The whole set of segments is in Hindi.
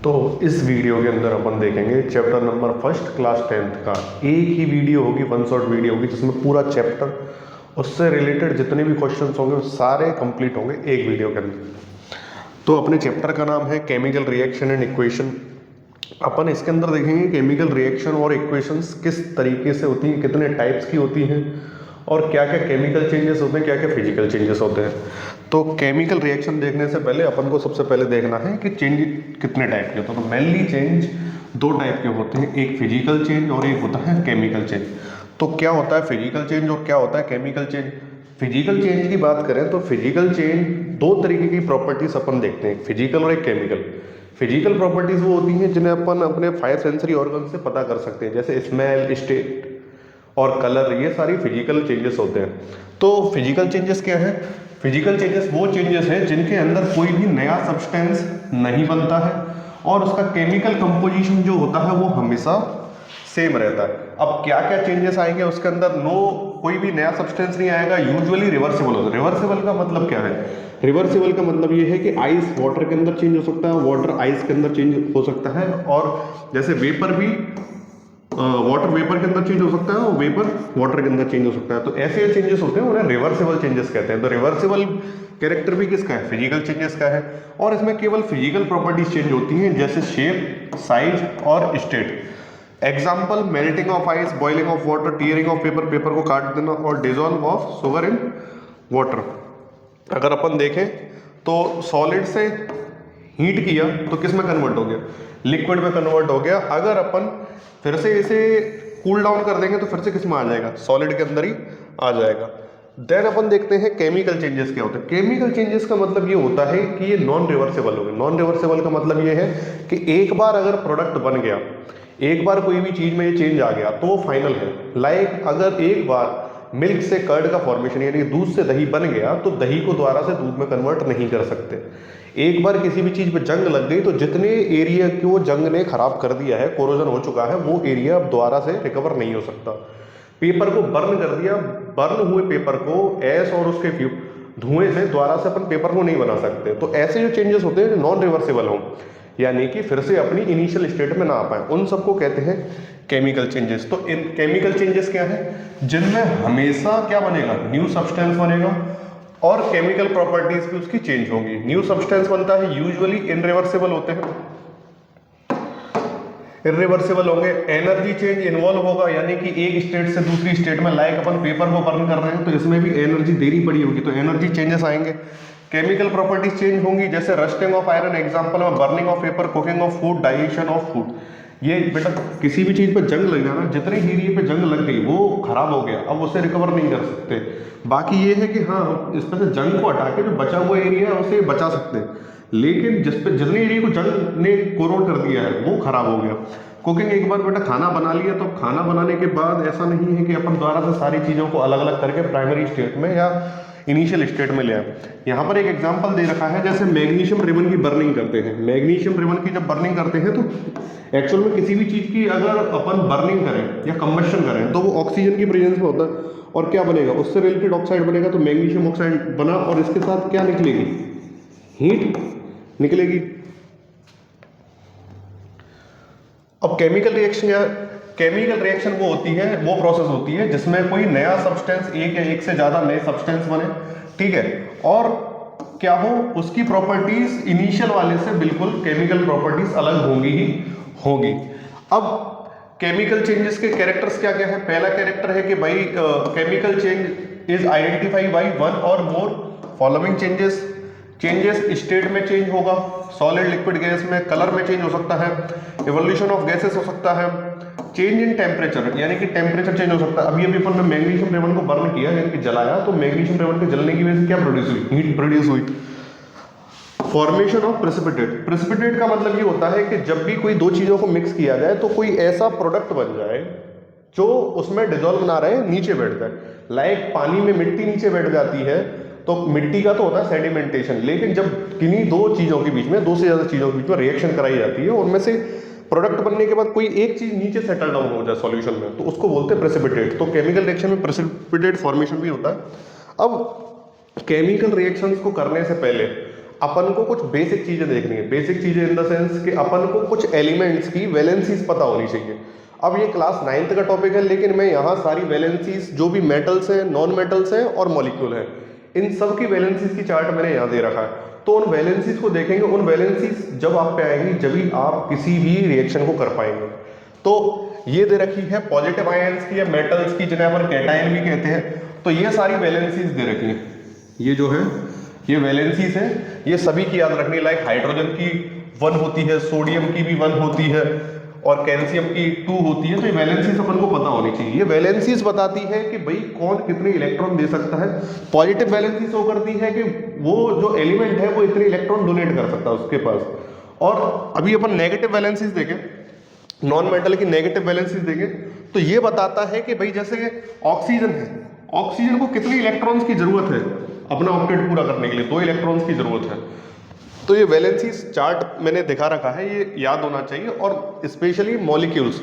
तो इस वीडियो के अंदर अपन देखेंगे chapter number first class 10th का। एक ही वीडियो होगी, वन शॉट वीडियो होगी, जिसमें पूरा चैप्टर उससे रिलेटेड जितने भी क्वेश्चंस होंगे वो सारे कंप्लीट होंगे एक वीडियो के अंदर। तो अपने चैप्टर का नाम है केमिकल रिएक्शन एंड इक्वेशन। अपन इसके अंदर देखेंगे केमिकल रिएक्शन और इक्वेशंस किस तरीके से होती हैं, कितने टाइप्स की होती हैं और क्या क्या केमिकल चेंजेस होते हैं, क्या क्या फिजिकल चेंजेस होते हैं। तो केमिकल रिएक्शन देखने से पहले अपन को सबसे पहले देखना है कि चेंज कितने टाइप के होते हैं। तो मेनली चेंज दो टाइप के होते हैं, एक फिजिकल चेंज और एक होता है केमिकल चेंज। तो क्या होता है फिजिकल चेंज और क्या होता है केमिकल चेंज। फिजिकल चेंज की बात करें तो फिजिकल चेंज दो तरीके की प्रॉपर्टीज अपन देखते हैं, फिजिकल और एक केमिकल। फिजिकल प्रॉपर्टीज वो होती हैं जिन्हें अपन अपने 5 सेंसरी ऑर्गन से पता कर सकते हैं, जैसे स्मेल, स्टेट और कलर, ये सारी फिजिकल चेंजेस होते हैं। तो फिजिकल चेंजेस क्या है? फिजिकल चेंजेस वो चेंजेस हैं जिनके अंदर कोई भी नया सब्सटेंस नहीं बनता है और उसका केमिकल कंपोजिशन जो होता है वो हमेशा सेम रहता है। अब क्या क्या चेंजेस आएंगे उसके अंदर, कोई भी नया सब्सटेंस नहीं आएगा, यूजुअली रिवर्सिबल होता है। रिवर्सिबल का मतलब क्या है? रिवर्सिबल का मतलब ये है कि आइस वाटर के अंदर चेंज हो सकता है, वाटर आइस के अंदर चेंज हो सकता है, और जैसे वेपर भी वाटर वेपर के अंदर चेंज हो सकता है और वेपर वाटर के अंदर चेंज हो सकता है। तो ऐसे चेंजेस होते हैं, उन्हें रिवर्सिबल चेंजेस कहते हैं। तो रिवर्सिबल कैरेक्टर भी किसका है? फिजिकल चेंजेस का है। और इसमें केवल फिजिकल प्रॉपर्टीज चेंज होती हैं, जैसे शेप, साइज और state. Example, melting of ice, boiling of water, tearing of paper, paper को काट देना, और dissolve of sugar in water. अगर अपन देखें तो सॉलिड से हीट किया तो किस में कन्वर्ट हो गया? लिक्विड में कन्वर्ट हो गया। अगर अपन फिर से इसे कूल डाउन कर देंगे तो फिर से किस में आ जाएगा? सॉलिड के अंदर ही आ जाएगा। देन अपन देखते हैं केमिकल चेंजेस क्या होते हैं। केमिकल चेंजेस का मतलब ये होता है कि ये नॉन रिवर्सिबल हो गए। नॉन रिवर्सिबल का मतलब ये है कि एक बार अगर प्रोडक्ट बन गया, एक बार कोई भी चीज में ये चेंज आ गया तो वो फाइनल है। लाइक अगर एक बार मिल्क से कर्ड का फॉर्मेशन यानी दूध से दही बन गया तो दही को दोबारा से दूध में कन्वर्ट नहीं कर सकते। एक बार किसी भी चीज पे जंग लग गई तो जितने एरिया को जंग ने खराब कर दिया है, कोरोजन हो चुका है, वो एरिया अब दोबारा से रिकवर नहीं हो सकता। पेपर को बर्न कर दिया, बर्न हुए पेपर को एस और उसके धुएं से दोबारा से अपन पेपर को नहीं बना सकते। तो ऐसे जो चेंजेस होते हैं नॉन रिवर्सिबल हों, यानी कि फिर से अपनी इनिशियल स्टेट में ना आ पाए, उन सबको कहते हैं केमिकल चेंजेस। तो इन केमिकल चेंजेस क्या है? जिनमें हमेशा क्या बनेगा? न्यू सब्सटेंस बनेगा और केमिकल प्रॉपर्टीज भी उसकी चेंज होंगी। न्यू सब्सटेंस बनता है, यूजुअली इनरिवर्सिबल होते हैं, इरिवर्सिबल होंगे। एनर्जी चेंज इन्वॉल्व होगा, यानी कि एक स्टेट से दूसरी स्टेट में, लाइक अपन पेपर को बर्न कर रहे हैं तो इसमें भी एनर्जी देनी पड़ी होगी, तो एनर्जी चेंजेस आएंगे। केमिकल प्रॉपर्टीज चेंज होंगी, जैसे रस्टिंग ऑफ आयरन, एग्जांपल में burning of paper, cooking of food, digestion of food. ये बेटा किसी भी चीज पे जंग लग जाना, जितने एरिया पे जंग लग गई वो खराब हो गया, अब उसे रिकवर नहीं कर सकते। बाकी ये है कि हाँ, इस पर से जंग को हटा के जो बचा हुआ एरिया है उसे बचा सकते हैं, लेकिन जितने एरिया को जंग ने कोरोड कर दिया है वो खराब हो गया। कुकिंग, एक बार बेटा खाना बना लिया तो खाना बनाने के बाद ऐसा नहीं है कि अपन दोबारा से सारी चीज़ों को अलग अलग करके प्राइमरी स्टेट में या इनिशियल स्टेट में ले आए। यहाँ पर एक एग्जांपल दे रखा है, जैसे मैग्नीशियम रिबन की बर्निंग करते हैं। मैग्नीशियम रिबन की जब बर्निंग करते हैं तो एक्चुअल में किसी भी चीज़ की अगर अपन बर्निंग करें या कंबशन करें तो वो ऑक्सीजन की प्रेजेंस में होता है, और क्या बनेगा? उससे रिलेटेड ऑक्साइड बनेगा। तो मैग्नीशियम ऑक्साइड बना और इसके साथ क्या निकलेगी? हीट निकलेगी। अब केमिकल रिएक्शन या केमिकल रिएक्शन वो होती है, वो प्रोसेस होती है जिसमें कोई नया सब्सटेंस, एक या एक से ज्यादा नए सब्सटेंस बने, ठीक है, और क्या हो, उसकी प्रॉपर्टीज इनिशियल वाले से बिल्कुल केमिकल प्रॉपर्टीज अलग होंगी ही होगी। अब केमिकल चेंजेस के कैरेक्टर्स क्या क्या है? पहला कैरेक्टर है कि भाई chemical change is identified by one और मोर फॉलोइंग चेंजेस। स्टेट में चेंज होगा, सॉलिड, लिक्विड, गैस में। कलर में चेंज हो सकता है, इवोल्यूशन ऑफ गैसेस हो सकता है। चेंज इन टेम्परेचर, यानी कि टेम्परेचर चेंज हो सकता है। अभी अपन ने मैग्नीशियम रेवन को बर्न किया यानी कि जलाया, तो मैग्नीशियम रेवन के जलने की वजह से क्या प्रोड्यूस हुई? हीट प्रोड्यूस हुई। Formation of precipitate. प्रेसिपिटेट का मतलब ये होता है कि जब भी कोई दो चीजों को मिक्स किया जाए तो कोई ऐसा प्रोडक्ट बन जाए जो उसमें डिजोल्व ना रहे, नीचे बैठ जाए। लाइक पानी में मिट्टी नीचे बैठ जाती है तो मिट्टी का तो होता है सेडिमेंटेशन, लेकिन जब किन्हीं दो चीजों के बीच में, दो से ज्यादा चीजों के बीच में रिएक्शन कराई जाती है, उनमें से प्रोडक्ट बनने के बाद कोई एक चीज नीचे सेटल डाउन हो जाए सॉल्यूशन में, तो उसको बोलते हैं प्रेसिपिटेट। तो केमिकल रिएक्शन में प्रेसिपिटेट फॉर्मेशन भी होता है। अब केमिकल रिएक्शंस को करने से पहले अपन को कुछ बेसिक चीजें देखनी है। बेसिक चीजें इन द सेंस कि अपन को कुछ एलिमेंट्स की वैलेंसीज पता होनी चाहिए। अब ये क्लास 9th का टॉपिक है, लेकिन मैं यहाँ सारी वैलेंसीज जो भी मेटल्स हैं, नॉन मेटल्स हैं और मॉलिक्यूल हैं, इन सब की वैलेंसीज की चार्ट मैंने यहाँ दे रखा है। तो उन वैलेंसीज को देखेंगे, उन वैलेंसीज जब आप पे आएंगी जब भी आप किसी भी रिएक्शन को कर पाएंगे। तो ये दे रखी है पॉजिटिव आयंस की या मेटल्स की, जिन्हें अपन कैटायन भी कहते हैं। तो ये सारी वैलेंसीज दे रखी हैं, ये जो है ये वैलेंसीज हैं, ये सभी की याद रखनी। लाइक हाइड्रोजन की 1 होती है, सोडियम की भी 1 होती है और कैल्शियम की 2 होती है। तो ये वैलेंसीज अपन को पता होनी चाहिए। ये वैलेंसीज बताती है कि भाई कौन कितने इलेक्ट्रॉन दे सकता है। पॉजिटिव वैलेंसी शो करती है कि वो जो एलिमेंट है वो इतने इलेक्ट्रॉन डोनेट कर सकता है उसके पास। और अभी अपन नेगेटिव वैलेंसीज देखें, नॉन मेटल की नेगेटिव वैलेंसीज देखें, तो ये बताता है कि भाई जैसे ऑक्सीजन है, ऑक्सीजन को कितने इलेक्ट्रॉन्स की जरूरत है अपना ऑक्टेट पूरा करने के लिए, 2 इलेक्ट्रॉन्स की जरूरत है। तो ये वैलेंसीज चार्ट मैंने दिखा रखा है, ये याद होना चाहिए। और स्पेशली मॉलिक्यूल्स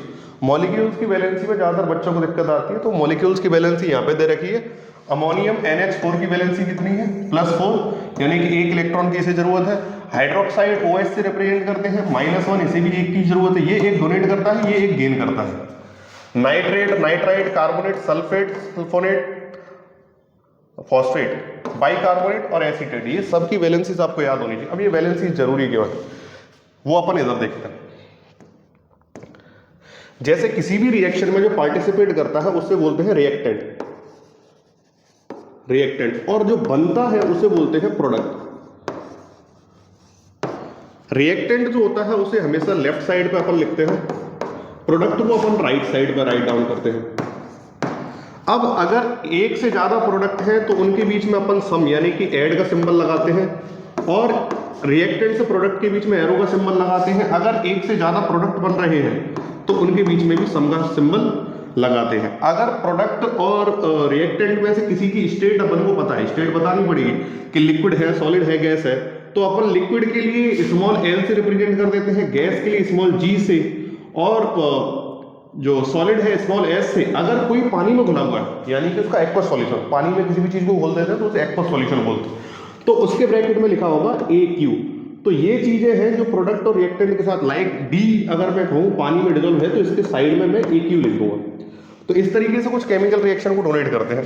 की वैलेंसी में ज़्यादातर बच्चों को दिक्कत आती है। तो मॉलिक्यूल्स की वैलेंसी यहाँ पे दे रखी है। अमोनियम NH4 की वैलेंसी कितनी है? +4, यानी कि 1 इलेक्ट्रॉन की इसे जरूरत है। हाइड्रोक्साइड OH से रिप्रेजेंट करते हैं, -1, इसे भी 1 की जरूरत है। ये 1 डोनेट करता है, ये 1 गेन करता है। Nitrate, nitride, carbonate, sulphate, sulphonate, phosphate, bicarbonate और एसीटेट, ये सब की वैलेंसीज आपको याद होनी चाहिए। अब ये वैलेंसीज जरूरी क्यों है वो अपन इधर देखते हैं। जैसे किसी भी रिएक्शन में जो पार्टिसिपेट करता है उसे बोलते हैं रिएक्टेंट, और जो बनता है उसे बोलते हैं प्रोडक्ट। रिएक्टेंट जो होता है उसे हमेशा लेफ्ट साइड पे अपन लिखते हैं, प्रोडक्ट को अपन राइट साइड पे राइट डाउन करते हैं। अब अगर एक से ज्यादा प्रोडक्ट है तो उनके बीच में अपन सम यानी कि ऐड का सिंबल लगाते हैं, और रिएक्टेंट से प्रोडक्ट के बीच में एरो का सिंबल लगाते हैं। अगर एक से ज्यादा प्रोडक्ट बन रहे हैं तो उनके बीच में भी सम का सिंबल लगाते हैं। अगर प्रोडक्ट और रिएक्टेंट में से किसी की स्टेट अपन को पता है, स्टेट बतानी पड़ेगी कि लिक्विड है, सॉलिड है, गैस है, तो अपन लिक्विड के लिए स्मॉल l से रिप्रेजेंट कर देते हैं, गैस के लिए स्मॉल g से, और जो सॉलिड है स्मॉल s से। अगर कोई पानी में घुला हुआ है यानी कि उसका एक्वस सॉल्यूशन, पानी में किसी भी चीज को घोल देते हैं तो उसे एक्वस सॉल्यूशन बोलते हैं, तो उसके ब्रैकेट में लिखा होगा AQ। तो ये चीजें हैं जो प्रोडक्ट और रिएक्टेंट के साथ, लाइक D अगर मैं कहूँ पानी में डिजोल्व है तो इसके साइड में मैं AQ लिख दूंगा। तो इस तरीके से कुछ केमिकल रिएक्शन को डोनेट करते हैं।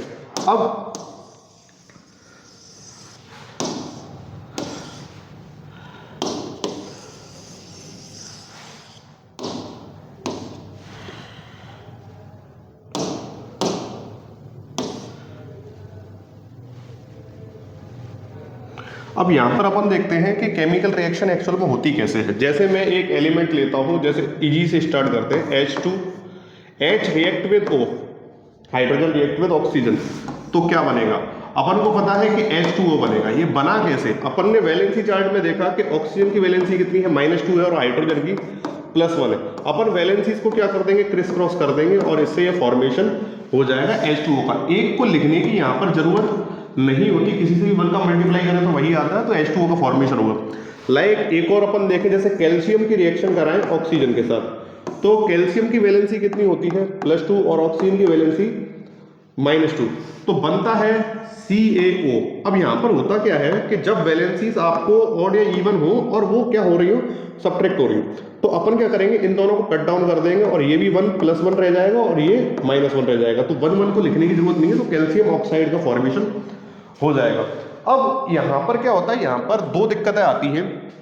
अब यहां पर अपन देखते हैं कि केमिकल रिएक्शन एक्चुअल में होती कैसे है। जैसे मैं एक एलिमेंट लेता हूं, जैसे Eg से स्टार्ट करते हैं, H2, H react with O, hydrogen react with oxygen, तो क्या बनेगा? अपन को पता है कि H2O बनेगा। ये बना कैसे? अपन ने वैलेंसी चार्ट में देखा कि ऑक्सीजन की वैलेंसी कितनी है, -2 है, और हाइड्रोजन की +1 है। अपन वैलेंसीज को क्या कर देंगे, क्रिस क्रॉस कर देंगे, और इससे ये फॉर्मेशन हो जाएगा H2O का। एक को लिखने की यहाँ पर जरूरत नहीं होती, किसी से भी 1 का मल्टीप्लाई करें तो वही आता है, तो H2O का फॉर्मेशन होगा। लाइक एक और अपन देखें, जैसे कैल्शियम की रिएक्शन कराएं ऑक्सीजन के साथ, तो कैल्शियम की वैलेंसी कितनी होती है, +2, और ऑक्सीजन की वैलेंसी -2, तो बनता है CaO। अब यहाँ पर होता क्या है कि जब वैलेंसीज आपको ऑड या इवन हो और वो क्या हो रही हो, सब्ट्रैक्ट हो रही हो, तो अपन क्या करेंगे, इन दोनों को कट डाउन कर देंगे, और ये भी 1 +1 रह जाएगा और ये -1 रह जाएगा। तो 1 1 को लिखने की जरूरत नहीं है, तो कैल्शियम ऑक्साइड का फॉर्मेशन हो जाएगा। अब यहाँ पर क्या होता है, यहाँ पर 2 दिक्कतें आती हैं।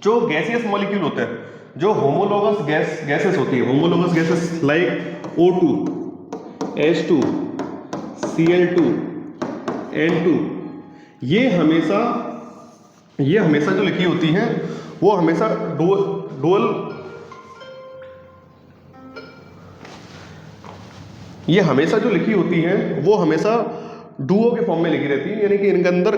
जो गैसियस मॉलिक्यूल होते हैं, जो होमोलोगस गैसेस होती है, homologous gases like O2, H2, Cl2, N2, ये हमेशा जो लिखी होती हैं वो हमेशा डुअल, ये हमेशा जो लिखी होती हैं वो हमेशा डुओ के फॉर्म में लिखी रहती है, यानी कि इनके अंदर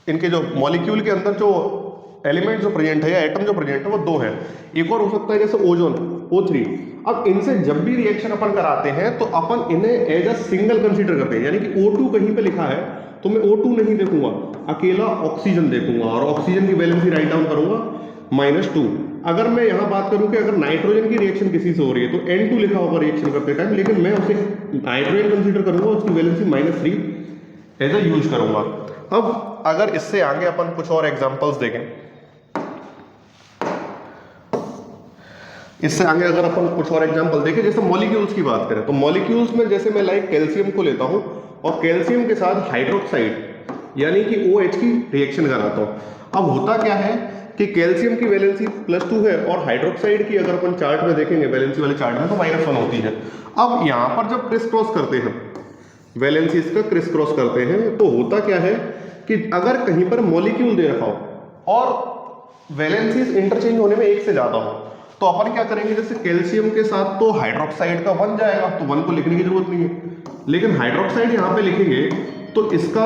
इनके जो मॉलिक्यूल के अंदर जो एलिमेंट जो प्रेजेंट है या एटम जो प्रेजेंट है वो 2 है। एक और हो सकता है जैसे ओजोन, O3। अब इनसे जब भी रिएक्शन अपन कराते हैं तो अपन इन्हें एज अ सिंगल कंसीडर करते हैं, यानी कि O2 कहीं पे लिखा है तो मैं O2 नहीं देखूंगा, अकेला ऑक्सीजन देखूंगा, और ऑक्सीजन की वैलेंसी राइट डाउन करूंगा -2। अगर मैं यहाँ बात करूं कि अगर नाइट्रोजन की रिएक्शन किसी से हो रही है तो N2 लिखा होगा रिएक्शन करते टाइम, लेकिन मैं उसे नाइट्रोजन कंसीडर करूंगा, उसकी वैलेंसी -3 एज अ यूज करूंगा। अब अगर इससे आगे अपन कुछ और एग्जांपल्स देखें, इससे आगे अगर अपन कुछ और एग्जांपल देखें, जैसे मॉलिक्यूल्स की बात करें, तो मॉलिक्यूल्स में जैसे मैं लाइक कैल्शियम को लेता हूं और कैल्शियम के साथ हाइड्रोक्साइड यानी कि OH की रिएक्शन कराता हूं। अब होता क्या है कि कैल्शियम की वैलेंसी +2 है और हाइड्रोक्साइड की अगर अपन चार्ट में देखेंगे वैलेंसी वाले चार्ट में तो -1 होती है। अब यहां पर जब क्रिस क्रॉस करते हैं, वैलेंसीज का क्रिस क्रॉस करते हैं, तो होता क्या है कि अगर कहीं पर मॉलिक्यूल दे रखा हो और वैलेंसीज इंटरचेंज होने में 1 से ज्यादा हो, तो अपन क्या करेंगे, जैसे कैल्शियम के साथ तो हाइड्रोक्साइड का 1 जाएगा, तो 1 को लिखने की जरूरत नहीं है, लेकिन हाइड्रोक्साइड यहां पे लिखेंगे तो इसका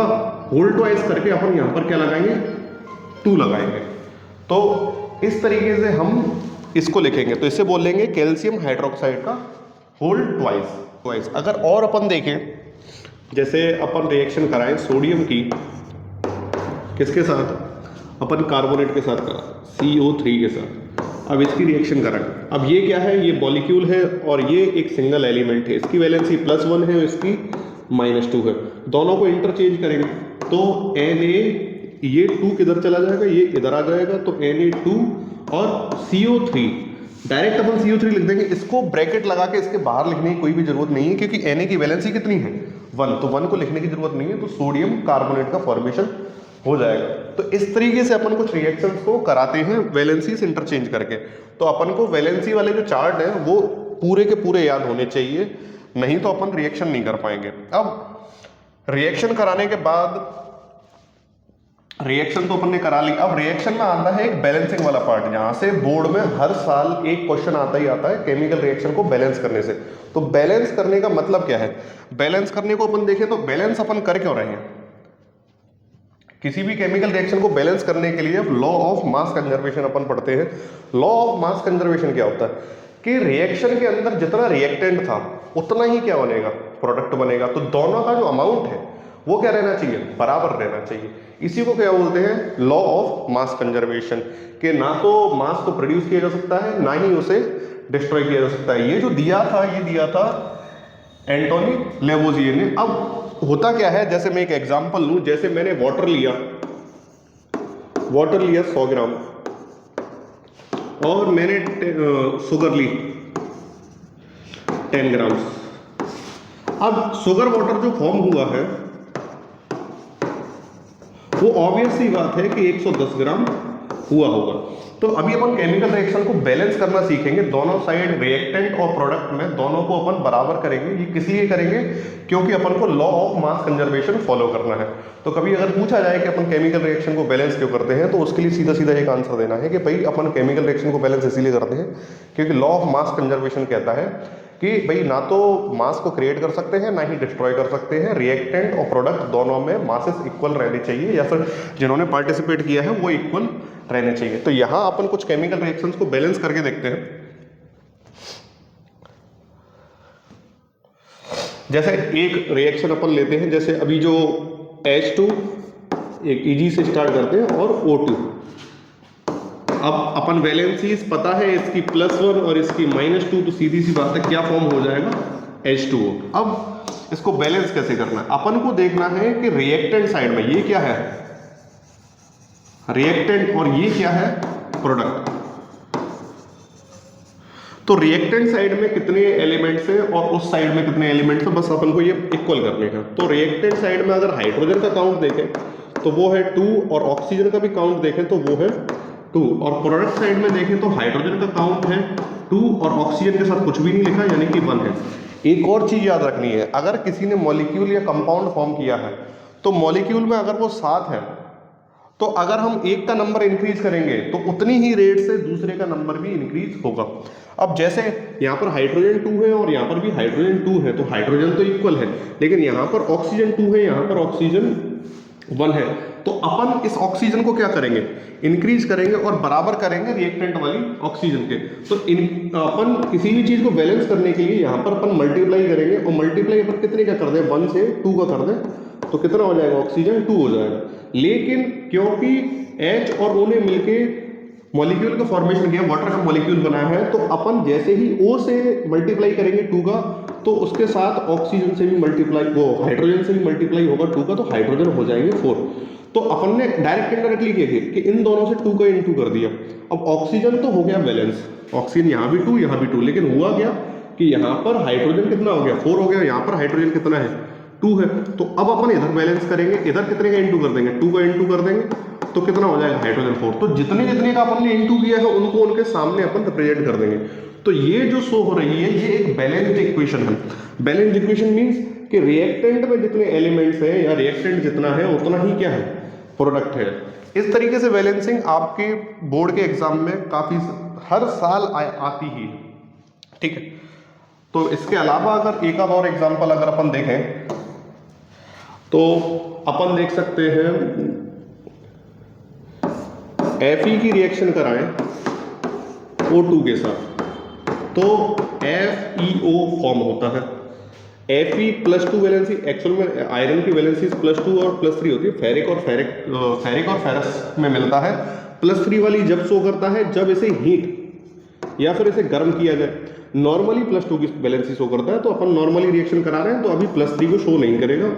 होल ट्वाइस करके अपन यहां पर क्या लगाएंगे, 2 लगाएंगे। तो इस तरीके से हम इसको लिखेंगे, तो इसे बोलेंगे कैल्शियम हाइड्रोक्साइड का होल ट्वाइस। अगर और अपन देखें, जैसे अपन रिएक्शन कराएं सोडियम की किसके साथ, अपन कार्बोनेट के साथ करा, CO3 के साथ। अब इसकी रिएक्शन करें, अब ये क्या है, ये मॉलिक्यूल है और ये एक सिंगल एलिमेंट है, इसकी वैलेंसी +1 है और इसकी -2 है। दोनों को इंटरचेंज करेंगे तो Na, ये 2 किधर चला जाएगा, ये इधर आ जाएगा, तो Na2 और CO3, डायरेक्ट अपन CO3 लिख देंगे। इसको ब्रैकेट लगा के इसके बाहर लिखने की कोई भी जरूरत नहीं है, क्योंकि Na की वैलेंसी कितनी है, 1, तो 1 को लिखने की जरूरत नहीं है, तो सोडियम कार्बोनेट का फॉर्मेशन हो जाएगा। तो इस तरीके से अपन कुछ रिएक्शंस को कराते हैं वैलेंसीज इंटरचेंज करके। तो अपन को वैलेंसी वाले जो चार्ट हैं वो पूरे के पूरे याद होने चाहिए, नहीं तो अपन रिएक्शन नहीं कर पाएंगे। अब रिएक्शन कराने के बाद, रिएक्शन तो अपन ने करा ली, अब रिएक्शन में आता है एक बैलेंसिंग वाला पार्ट, जहां से बोर्ड में हर साल एक क्वेश्चन आता ही आता है केमिकल रिएक्शन को बैलेंस करने से। तो बैलेंस करने का मतलब क्या है, बैलेंस करने को अपन देखें तो बैलेंस अपन कर क्यों रहे हैं, किसी भी केमिकल रिएक्शन को बैलेंस करने के लिए लॉ ऑफ मास कंजर्वेशन अपन पढ़ते हैं। लॉ ऑफ मास कंजर्वेशन क्या होता है कि रिएक्शन के अंदर जितना रिएक्टेंट था उतना ही क्या बनेगा, प्रोडक्ट बनेगा। तो दोनों का जो अमाउंट है वो क्या रहना चाहिए, बराबर रहना चाहिए। इसी को क्या बोलते हैं, लॉ ऑफ मास कंजर्वेशन, कि ना तो मास को प्रोड्यूस किया जा सकता है ना ही उसे डिस्ट्रॉय किया जा सकता है। ये जो दिया था, ये दिया था एंटोनी लेवोजिए ने। अब होता क्या है, जैसे मैं एक एग्जांपल लूं, जैसे मैंने वाटर लिया 100 ग्राम और मैंने शुगर ली 10 ग्राम। अब शुगर वाटर जो फॉर्म हुआ है वो ऑब्वियस सी बात है कि 110 ग्राम हुआ होगा। तो अभी अपन केमिकल रिएक्शन को बैलेंस करना सीखेंगे, दोनों साइड रिएक्टेंट और प्रोडक्ट में दोनों को अपन बराबर करेंगे। ये किस लिए करेंगे, क्योंकि अपन को law of mass conservation follow करना है। तो कभी अगर पूछा जाए कि अपन केमिकल रिएक्शन को बैलेंस क्यों करते हैं, तो उसके लिए सीधा सीधा एक आंसर देना है कि भाई अपन केमिकल रिएक्शन को बैलेंस इसीलिए करते हैं क्योंकि लॉ ऑफ मास कंजर्वेशन कहता है कि भाई ना तो मास को क्रिएट कर सकते हैं ना ही डिस्ट्रॉय कर सकते हैं, रिएक्टेंट और प्रोडक्ट दोनों में मासेस इक्वल रहने चाहिए, या फिर जिन्होंने पार्टिसिपेट किया है वो इक्वल रहने चाहिए। तो यहां अपन कुछ केमिकल रिएक्शंस को बैलेंस करके देखते हैं। जैसे एक रिएक्शन अपन लेते हैं, जैसे अभी जो H2 एक Eg से स्टार्ट करते हैं और O2। अब अपन वैलेंसीज पता है इसकी +1 और इसकी -2, तो सीधी सी बात है क्या फॉर्म हो जाएगा, H2O। अब इसको बैलेंस कैसे करना है, अपन को देखना है कि रिएक्टेंट साइड में ये क्या है, रिएक्टेंट, और ये क्या है, प्रोडक्ट। तो रिएक्टेंट साइड में कितने एलिमेंट्स हैं और उस साइड में कितने एलिमेंट्स हैं, बस अपन को ये इक्वल करने हैं। तो रिएक्टेंट साइड में अगर हाइड्रोजन का काउंट देखें तो वो है 2 और ऑक्सीजन का भी काउंट देखें तो वो है 2, और प्रोडक्ट साइड में देखें तो हाइड्रोजन का काउंट है 2 और ऑक्सीजन के साथ कुछ भी नहीं लिखा यानी कि 1 है। एक और चीज याद रखनी है, अगर किसी ने मॉलिक्यूल या कंपाउंड फॉर्म किया है तो मॉलिक्यूल में अगर वो 7 है तो अगर हम एक का नंबर इंक्रीज करेंगे तो उतनी ही रेट से दूसरे का नंबर भी इंक्रीज होगा। अब जैसे यहाँ पर हाइड्रोजन 2 है और यहाँ पर भी हाइड्रोजन 2 है, तो हाइड्रोजन तो इक्वल है, लेकिन यहाँ पर ऑक्सीजन 2 है, यहाँ पर ऑक्सीजन 1 है। तो अपन इस ऑक्सीजन को क्या करेंगे, इंक्रीज करेंगे और बराबर करेंगे रिएक्टेंट वाली ऑक्सीजन के। तो अपन किसी भी चीज को बैलेंस करने के लिए यहाँ पर अपन मल्टीप्लाई करेंगे, और मल्टीप्लाई अपन कितने का कर दें, 1 से 2 का कर दें, तो कितना हो जाएगा, ऑक्सीजन 2 हो जाएगा। लेकिन क्योंकि H और O ने मिलके मॉलिक्यूल का फॉर्मेशन किया, वाटर का मॉलिक्यूल बनाया है, तो अपन जैसे ही O से मल्टीप्लाई करेंगे 2 का, तो उसके साथ ऑक्सीजन से भी मल्टीप्लाई, वो हाइड्रोजन से भी मल्टीप्लाई होगा 2 का, तो हाइड्रोजन हो जाएंगे 4। तो अपन ने डायरेक्ट इनडायरेक्टली क्या किया कि इन दोनों से 2 का इनटू कर दिया। अब ऑक्सीजन तो हो गया बैलेंस, ऑक्सीजन यहाँ भी 2 यहाँ भी 2, लेकिन हुआ क्या कि यहाँ पर हाइड्रोजन कितना हो गया 4 हो गया, यहाँ पर हाइड्रोजन कितना है 2 है। तो अब अपन इधर बैलेंस करेंगे, इधर कितने का इंटू कर देंगे 2 का इंटू कर देंगे, तो कितना हो जाएगा हाइड्रोजन 4। तो जितने जितने का अपन ने इंटू किया है उनको उनके सामने अपन रिप्रेजेंट कर देंगे। तो ये जो शो हो रही है ये एक बैलेंस्ड इक्वेशन है। बैलेंस्ड इक्वेशन मींस कि रिएक्टेंट में जितने एलिमेंट्स हैं या रिएक्टेंट जितना है उतना ही क्या है प्रोडक्ट है। इस तरीके से बैलेंसिंग आपके बोर्ड के एग्जाम में काफी हर साल आती ही है, ठीक है। तो इसके अलावा अगर एक आध और एग्जांपल अगर अपन देखें तो अपन देख सकते हैं Fe की रिएक्शन कराएं O2 के साथ तो FeO फॉर्म होता है। Fe+2 वैलेंसी, एक्चुअल में आयरन की वैलेंसी +2 और +3 होती है। फेरिक और फेरस में मिलता है। +3 वाली जब शो करता है जब इसे हीट या फिर इसे गर्म किया जाए। नॉर्मली +2 की वैलेंसी शो करता है, तो अपन नॉर्मली रिएक्शन करा रहे हैं तो अभी +3 को शो नहीं करेगा।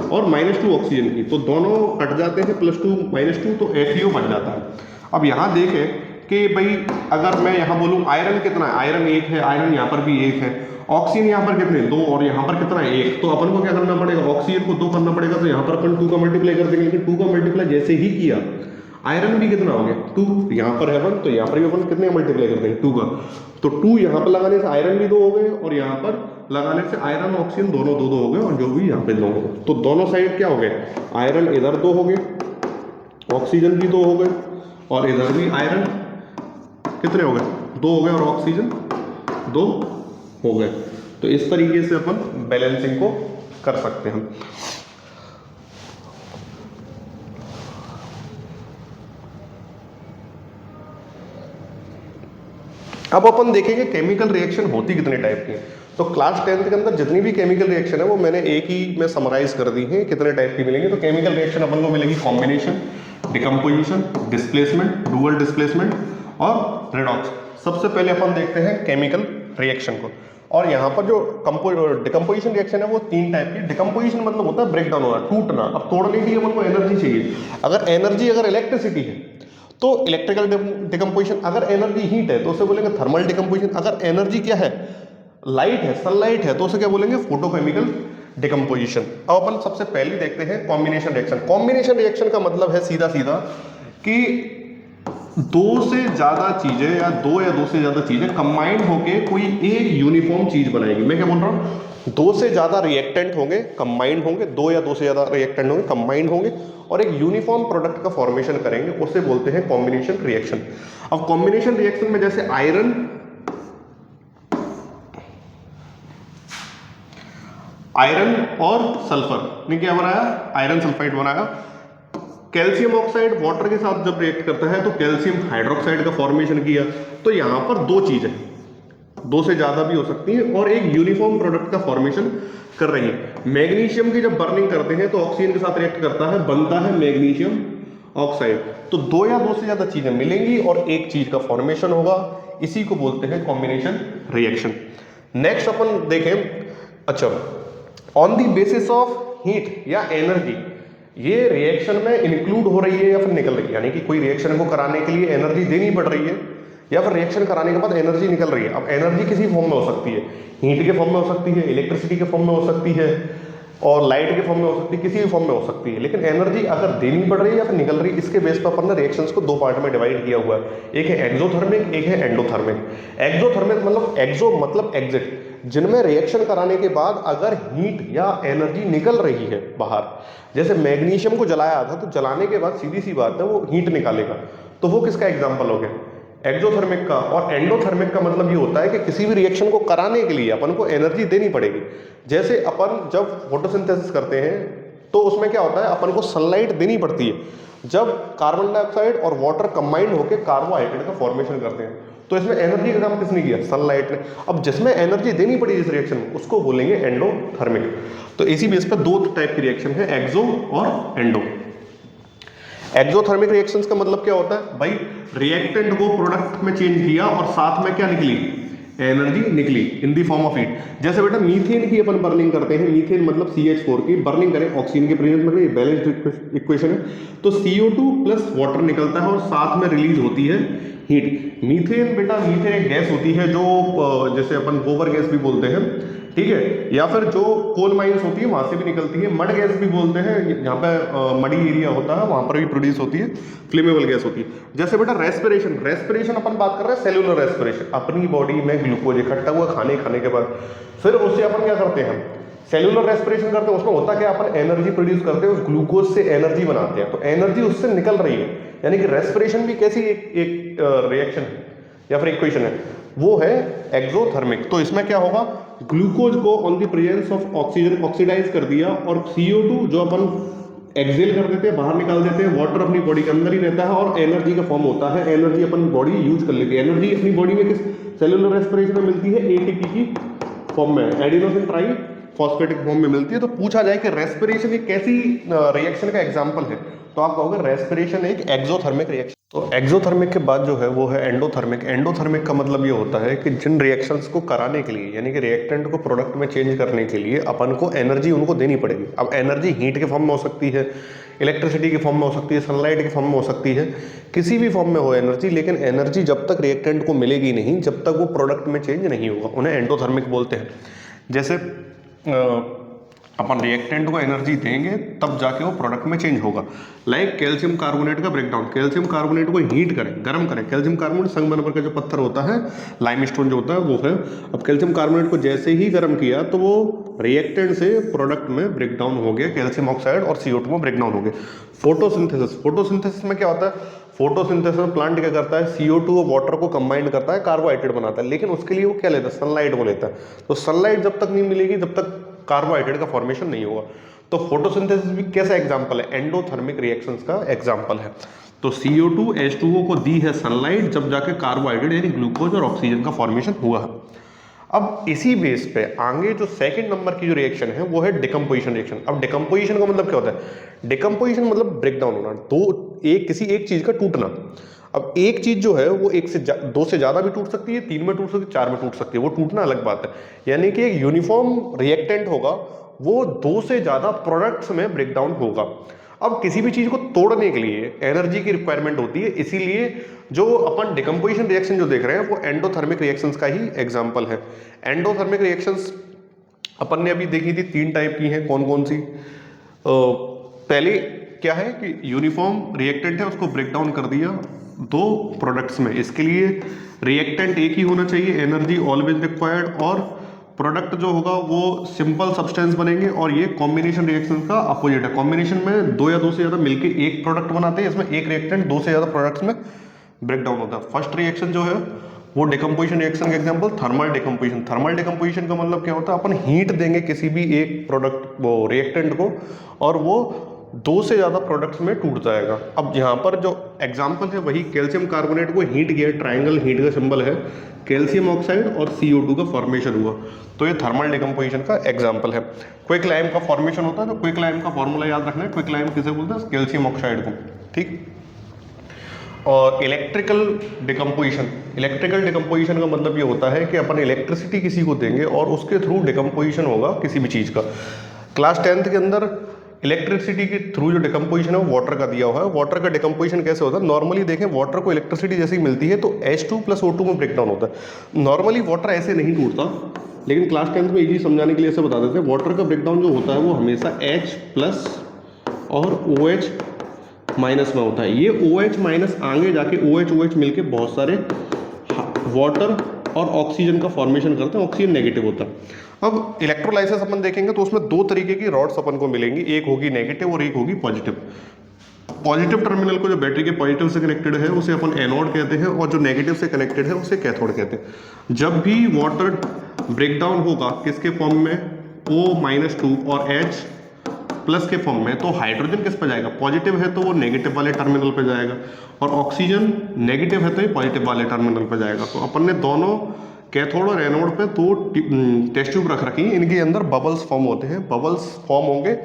और -2 ऑक्सीजन की, तो दोनों कट जाते हैं +2 -2, तो FeO बन जाता है। अब यहाँ देखें कि भाई अगर मैं यहाँ बोलूँ आयरन कितना है, आयरन 1 है, आयरन यहाँ पर भी 1 है, ऑक्सीजन यहाँ पर कितने 2 और यहाँ पर कितना 1, तो अपन को क्या करना पड़ेगा ऑक्सीजन को 2 करना पड़ेगा, तो यहाँ पर अपन 2 का मल्टीप्लाई कर देंगे। लेकिन 2 का मल्टीप्लाई जैसे ही किया आयरन भी कितना हो गया 2, यहाँ पर है 1, तो यहाँ पर भी अपन कितने मल्टीप्लाई कर देंगे 2 का, तो 2 यहाँ पर लगाने से आयरन भी 2 हो गए और यहाँ पर लगाने से आयरन ऑक्सीजन दोनों 2 हो गए और जो भी यहाँ पे 2 हो गए। तो दोनों साइड क्या हो गए, आयरन इधर 2 हो गए, ऑक्सीजन भी 2 हो गए और इधर भी आयरन कितने हो गए 2 हो गए और ऑक्सीजन 2 हो गए। तो इस तरीके से अपन बैलेंसिंग को कर सकते हैं। अब अपन देखेंगे केमिकल रिएक्शन होती कितने टाइप की है। तो क्लास 10th के अंदर जितनी भी केमिकल रिएक्शन है वो मैंने एक ही में समराइज कर दी है कितने टाइप की मिलेंगी। तो केमिकल रिएक्शन अपन को मिलेगी combination, decomposition, displacement, dual displacement और रेडॉक्स। सबसे पहले अपन देखते हैं केमिकल रिएक्शन को। और यहाँ पर जो डिकम्पोजिशन रिएक्शन है वो 3 टाइप की। डिकम्पोजिशन मतलब होता है ब्रेक डाउन होना, टूटना। अब तोड़ने के लिए अपन को एनर्जी चाहिए। अगर एनर्जी अगर इलेक्ट्रिसिटी है तो इलेक्ट्रिकल डिकम्पोजिशन, अगर एनर्जी हीट है तो उसे बोलेंगे थर्मल डिकम्पोजिशन, अगर एनर्जी क्या है लाइट है, सनलाइट है, तो उसे क्या बोलेंगे फोटोकेमिकल डिकम्पोजिशन। अब अपन सबसे पहले देखते हैं कॉम्बिनेशन रिएक्शन। कॉम्बिनेशन रिएक्शन का मतलब है सीधा सीधा कि 2 से ज़्यादा चीज़ें या 2 से ज़्यादा चीज़ें कंबाइंड होके कोई एक यूनिफॉर्म चीज़ बनाएगी। मैं क्या बोल रहा हूँ, 2 से ज़्यादा रिएक्टेंट होंगे, कंबाइंड होंगे, 2 या 2 से ज़्यादा रिएक्टेंट होंगे, कंबाइंड होंगे और एक यूनिफॉर्म प्रोडक्ट का फॉर्मेशन करेंगे, उसे बोलते हैं कॉम्बिनेशन रिएक्शन। अब कॉम्बिनेशन रिएक्शन में जैसे आयरन और सल्फर ने क्या बनाया, आयरन सल्फाइड बनाया। कैल्शियम ऑक्साइड वाटर के साथ जब रिएक्ट करता है तो कैल्शियम हाइड्रोक्साइड का फॉर्मेशन किया। तो यहां पर 2 चीजें, 2 से ज्यादा भी हो सकती है और एक यूनिफॉर्म प्रोडक्ट का फॉर्मेशन कर रही है। मैग्नीशियम की जब बर्निंग करते हैं तो ऑक्सीजन के साथ रिएक्ट करता है, बनता है मैग्नीशियम ऑक्साइड। तो 2 या 2 से ज्यादा चीजें मिलेंगी और एक चीज का फॉर्मेशन होगा, इसी को बोलते हैं कॉम्बिनेशन रिएक्शन। नेक्स्ट अपन देखें, अच्छा, on the basis of heat या एनर्जी ये रिएक्शन में इंक्लूड हो रही है या फिर निकल रही है, यानी कि कोई रिएक्शन को कराने के लिए एनर्जी देनी पड़ रही है या फिर रिएक्शन कराने के बाद एनर्जी निकल रही है। अब एनर्जी किसी फॉर्म में हो सकती है, हीट के फॉर्म में हो सकती है, इलेक्ट्रिसिटी के फॉर्म में हो सकती है और लाइट के फॉर्म में हो सकती है, किसी भी फॉर्म में हो सकती है। लेकिन एनर्जी अगर देनी पड़ रही है या फिर निकल रही है, इसके बेस पर अपन ने रिएक्शंस को 2 पार्ट में डिवाइड किया हुआ है। एक है एक्सोथर्मिक, एक है एंडोथर्मिक। एक्सोथर्मिक मतलब एक्सो मतलब एग्जिट, जिनमें रिएक्शन कराने के बाद अगर हीट या एनर्जी निकल रही है बाहर, जैसे मैग्नीशियम को जलाया था तो जलाने के बाद सीधी सी बात है वो हीट निकालेगा, तो वो किसका एग्जाम्पल हो गया, एक्सोथर्मिक का। और एंडोथर्मिक का मतलब ये होता है कि किसी भी रिएक्शन को कराने के लिए अपन को एनर्जी देनी पड़ेगी। जैसे अपन जब फोटोसिंथेसिस करते हैं तो उसमें क्या होता है, अपन को सनलाइट देनी पड़ती है। जब कार्बन डाइऑक्साइड और वाटर कंबाइंड होकर कार्बोहाइड्रेट का फॉर्मेशन करते हैं, तो इसमें एनर्जी का काम किसने किया, सनलाइट ने। अब जिसमें एनर्जी देनी पड़ी इस रिएक्शन में उसको बोलेंगे एंडोथर्मिक। तो इसी बेस पर 2 टाइप की रिएक्शन है, एक्सो और एंडो। एक्सोथर्मिक रिएक्शंस का मतलब क्या होता है भाई, रिएक्टेंट को प्रोडक्ट में चेंज किया और साथ में क्या निकली, एनर्जी निकली इन दी फॉर्म ऑफ हीट। जैसे बेटा मीथेन की अपन बर्निंग करते हैं, मीथेन मतलब CH4 की बर्निंग करें ऑक्सीजन के प्रेजेंस में, ये बैलेंस्ड इक्वेशन है। तो CO2 प्लस वाटर निकलता है और साथ में रिलीज होती है हीट। मीथेन बेटा, मीथेन एक गैस होती है जो जैसे अपन गोबर गैस भी बोलते हैं, ठीक है, या फिर जो कोल माइंस होती है वहां से भी निकलती है, मड गैस भी बोलते हैं, जहाँ पे मडी एरिया होता है वहां पर भी प्रोड्यूस होती है, फ्लेमेबल गैस होती है। जैसे बेटा रेस्पिरेशन, रेस्पिरेशन अपन बात कर रहे हैं सेलुलर रेस्पिरेशन, अपनी बॉडी में ग्लूकोज इकट्ठा हुआ खाने के बाद, फिर उससे अपन क्या करते हैं, सेलुलर रेस्पिरेशन करते हैं। उसमें होता क्या, अपन एनर्जी प्रोड्यूस करते हैं, उस ग्लूकोज से एनर्जी बनाते हैं, तो एनर्जी उससे निकल रही है, यानी कि रेस्पिरेशन भी कैसी एक रिएक्शन है या फिर इक्वेशन है, वो है एक्सोथर्मिक। तो इसमें क्या होगा, ग्लूकोज को on the presence of oxygen oxidise कर दिया, और CO2 जो अपन एक्सेल कर देते हैं, बाहर निकाल देते हैं, वाटर अपनी बॉडी के अंदर ही रहता है और एनर्जी का फॉर्म होता है, एनर्जी अपन बॉडी यूज कर लेती है। एनर्जी अपनी बॉडी में किस सेलुलर रेस्पिरेशन में मिलती है, ATP की फॉर्म में, एडिनोसिन ट्राई फॉस्फेटिक फॉर्म में मिलती है। तो पूछा जाए कि रेस्पिरेशन एक कैसी रिएक्शन का एग्जांपल है, तो आप कहोगे रेस्पिरेशन एक एक्सोथर्मिक रिएक्शन। तो एक्सोथर्मिक के बाद जो है वो है एंडोथर्मिक। एंडोथर्मिक का मतलब ये होता है कि जिन रिएक्शंस को कराने के लिए, यानी कि रिएक्टेंट को प्रोडक्ट में चेंज करने के लिए अपन को एनर्जी उनको देनी पड़ेगी। अब एनर्जी हीट के फॉर्म में हो सकती है, इलेक्ट्रिसिटी के फॉर्म में हो सकती है, सनलाइट के फॉर्म में हो सकती है, किसी भी फॉर्म में हो एनर्जी, लेकिन एनर्जी जब तक रिएक्टेंट को मिलेगी नहीं, जब तक वो प्रोडक्ट में चेंज नहीं होगा, उन्हें एंडोथर्मिक बोलते हैं। जैसे अपन रिएक्टेंट को एनर्जी देंगे तब जाके वो प्रोडक्ट में चेंज होगा। लाइक कैल्शियम कार्बोनेट का ब्रेकडाउन, कैल्शियम कार्बोनेट को हीट करें, गर्म करें, कैल्शियम कार्बोनेट संगमरमर का जो पत्थर होता है, लाइमस्टोन जो होता है वो है। अब कैल्शियम कार्बोनेट को जैसे ही गर्म किया तो वो रिएक्टेंट से प्रोडक्ट में ब्रेकडाउन हो गया, कैल्शियम ऑक्साइड और CO2 में ब्रेकडाउन हो गया। फोटोसिंथेसिस, फोटोसिंथेसिस में क्या होता है, फोटोसिंथेसिस में प्लांट क्या करता है, CO2 और वाटर को कंबाइन करता है, कार्बोहाइड्रेट बनाता है, लेकिन उसके लिए वो क्या लेता है, सनलाइट को लेता है। तो सनलाइट जब तक नहीं मिलेगी जब तक कार्बोहाइड्रेट का फॉर्मेशन नहीं होगा। तो फोटोसिंथेसिस भी कैसा एग्जांपल है, एंडोथर्मिक रिएक्शंस का एग्जांपल है। तो CO2 H2O को दी है सनलाइट, जब जाके कार्बोहाइड्रेट यानी ग्लूकोज और ऑक्सीजन का फॉर्मेशन हुआ है। अब इसी बेस पे आगे जो सेकंड नंबर की जो रिएक्शन है वो है डिकम्पोजिशन रिएक्शन। अब डिकम्पोजिशन का मतलब क्या होता है, डिकम्पोजिशन मतलब ब्रेक डाउन होना, किसी एक चीज का टूटना। अब एक चीज जो है वो दो से ज्यादा भी टूट सकती है, 3 में टूट सकती है, 4 में टूट सकती है, वो टूटना अलग बात है। यानी कि एक यूनिफॉर्म रिएक्टेंट होगा, वो 2 से ज्यादा प्रोडक्ट्स में ब्रेकडाउन होगा। अब किसी भी चीज को तोड़ने के लिए एनर्जी की रिक्वायरमेंट होती है, इसीलिए जो अपन डिकम्पोजिशन रिएक्शन जो देख रहे हैं वो एंडोथर्मिक रिएक्शंस का ही एग्जांपल है। एंडोथर्मिक रिएक्शंस अपन ने अभी देखी थी, 3 टाइप की हैं, कौन कौन सी। पहले क्या है कि यूनिफॉर्म रिएक्टेंट है, उसको ब्रेक डाउन कर दिया 2 प्रोडक्ट्स में, इसके लिए रिएक्टेंट एक ही होना चाहिए, एनर्जी ऑलवेज रिक्वायर्ड, और प्रोडक्ट जो होगा वो सिंपल सब्सटेंस बनेंगे। और ये कॉम्बिनेशन रिएक्शन का अपोजिट है, कॉम्बिनेशन में 2 या 2 से ज़्यादा मिलके एक प्रोडक्ट बनाते हैं, इसमें एक रिएक्टेंट 2 से ज़्यादा प्रोडक्ट्स में ब्रेक डाउन होता है। फर्स्ट रिएक्शन जो है वो डिकम्पोजिशन रिएक्शन का example thermal decomposition. Thermal decomposition का मतलब क्या होता है, अपन हीट देंगे किसी भी एक प्रोडक्ट वो रिएक्टेंट को, और वो 2 से ज़्यादा प्रोडक्ट्स में टूट जाएगा। अब यहाँ पर जो एग्जांपल है वही कैल्शियम कार्बोनेट को हीट किया, ट्राइंगल हीट का सिंबल है, कैल्शियम ऑक्साइड और CO2 का फॉर्मेशन हुआ, तो ये थर्मल डिकम्पोजिशन का एग्जांपल है। क्विक लाइम का फॉर्मेशन होता है, तो क्विक लाइम का फॉर्मूला याद रखना है, क्विक लाइम किसे बोलते हैं, कैल्शियम ऑक्साइड को, ठीक। और इलेक्ट्रिकल डिकम्पोजिशन, इलेक्ट्रिकल डिकम्पोजिशन का मतलब ये होता है कि अपन इलेक्ट्रिसिटी किसी को देंगे और उसके थ्रू डिकम्पोजिशन होगा किसी भी चीज़ का। क्लास 10th के अंदर इलेक्ट्रिसिटी के थ्रू जो डिकम्पोजिशन है वो वाटर का दिया हुआ है। वाटर का डिकम्पोजिशन कैसे होता है, नॉर्मली देखें वाटर को इलेक्ट्रिसिटी जैसी मिलती है तो H2 + O2 में ब्रेकडाउन होता है। नॉर्मली वाटर ऐसे नहीं टूटता, लेकिन क्लास 10th में इजी समझाने के लिए ऐसे बता देते हैं, वाटर का ब्रेकडाउन जो होता है वो हमेशा H+ और OH- में होता है। ये OH- आगे जाके OH मिलके बहुत सारे वाटर और ऑक्सीजन का फॉर्मेशन करते हैं, ऑक्सीजन नेगेटिव होता है। अब इलेक्ट्रोलाइसिस अपन देखेंगे तो उसमें 2 तरीके की रॉड्स अपन को मिलेंगी, एक होगी नेगेटिव और एक होगी पॉजिटिव। पॉजिटिव टर्मिनल को जो बैटरी के पॉजिटिव से कनेक्टेड है उसे अपन एनोड कहते हैं, और जो नेगेटिव से कनेक्टेड है उसे कैथोड कहते हैं। जब भी वाटर ब्रेकडाउन होगा किसके फॉर्म में, O-2 और H+ के फॉर्म में, तो हाइड्रोजन किस पे जाएगा, पॉजिटिव है तो वो नेगेटिव वाले टर्मिनल पे जाएगा, और ऑक्सीजन नेगेटिव है तो ये पॉजिटिव वाले टर्मिनल पे जाएगा। तो अपन ने दोनों कैथोड और एनोड पे 2 टेस्ट ट्यूब रख रखी हैं, इनके अंदर बबल्स फॉर्म होते हैं, बबल्स फॉर्म होंगे,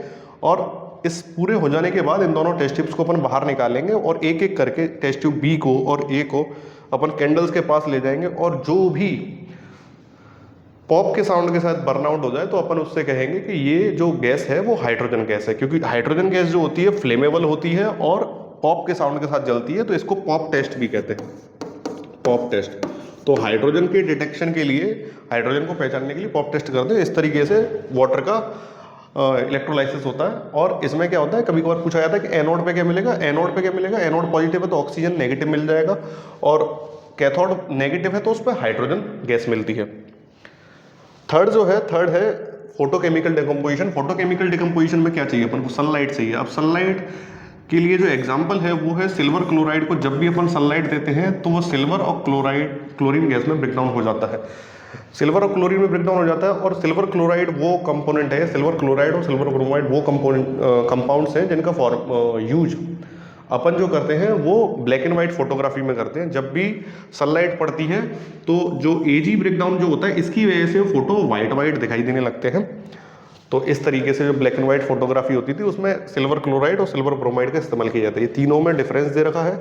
और इस पूरे हो जाने के बाद इन दोनों टेस्ट ट्यूब्स को अपन बाहर निकालेंगे और एक एक करके टेस्ट ट्यूब B को और A को अपन कैंडल्स के पास ले जाएंगे, और जो भी पॉप के साउंड के साथ बर्नआउट हो जाए तो अपन उससे कहेंगे कि ये जो गैस है वो हाइड्रोजन गैस है, क्योंकि हाइड्रोजन गैस जो होती है फ्लेमेबल होती है और पॉप के साउंड के साथ जलती है, तो इसको पॉप टेस्ट भी कहते हैं, पॉप टेस्ट। तो हाइड्रोजन के डिटेक्शन के लिए, हाइड्रोजन को पहचानने के लिए पॉप टेस्ट करते हैं। इस तरीके से वाटर का इलेक्ट्रोलाइसिस होता है। और इसमें क्या होता है, कभी कभार पूछा जाता है कि एनोड पे क्या मिलेगा, एनोड पे क्या मिलेगा, एनोड पॉजिटिव है तो ऑक्सीजन नेगेटिव मिल जाएगा, और कैथोड नेगेटिव है तो उस पर हाइड्रोजन गैस मिलती है। थर्ड है फोटोकेमिकल डिकम्पोजिशन। फोटोकेमिकल डिकम्पोजिशन में क्या चाहिए अपन को, सनलाइट चाहिए। अब सनलाइट के लिए जो एग्जाम्पल है वो है सिल्वर क्लोराइड को जब भी अपन सनलाइट देते हैं तो वो सिल्वर और क्लोरीन गैस में ब्रेकडाउन हो जाता है, सिल्वर और क्लोरीन में ब्रेकडाउन हो जाता है। और सिल्वर क्लोराइड वो कंपोनेंट है, सिल्वर क्लोराइड और सिल्वर ब्रोमाइड वो कंपाउंड्स हैं जिनका यूज अपन जो करते हैं वो ब्लैक एंड व्हाइट फोटोग्राफी में करते हैं। जब भी सनलाइट पड़ती है तो जो एजी ब्रेकडाउन जो होता है इसकी वजह से फोटो वाइट दिखाई देने लगते हैं। तो इस तरीके से जो ब्लैक एंड व्हाइट फोटोग्राफी होती थी उसमें सिल्वर क्लोराइड और सिल्वर ब्रोमाइड का इस्तेमाल किया जाता है। ये तीनों में डिफरेंस दे रखा है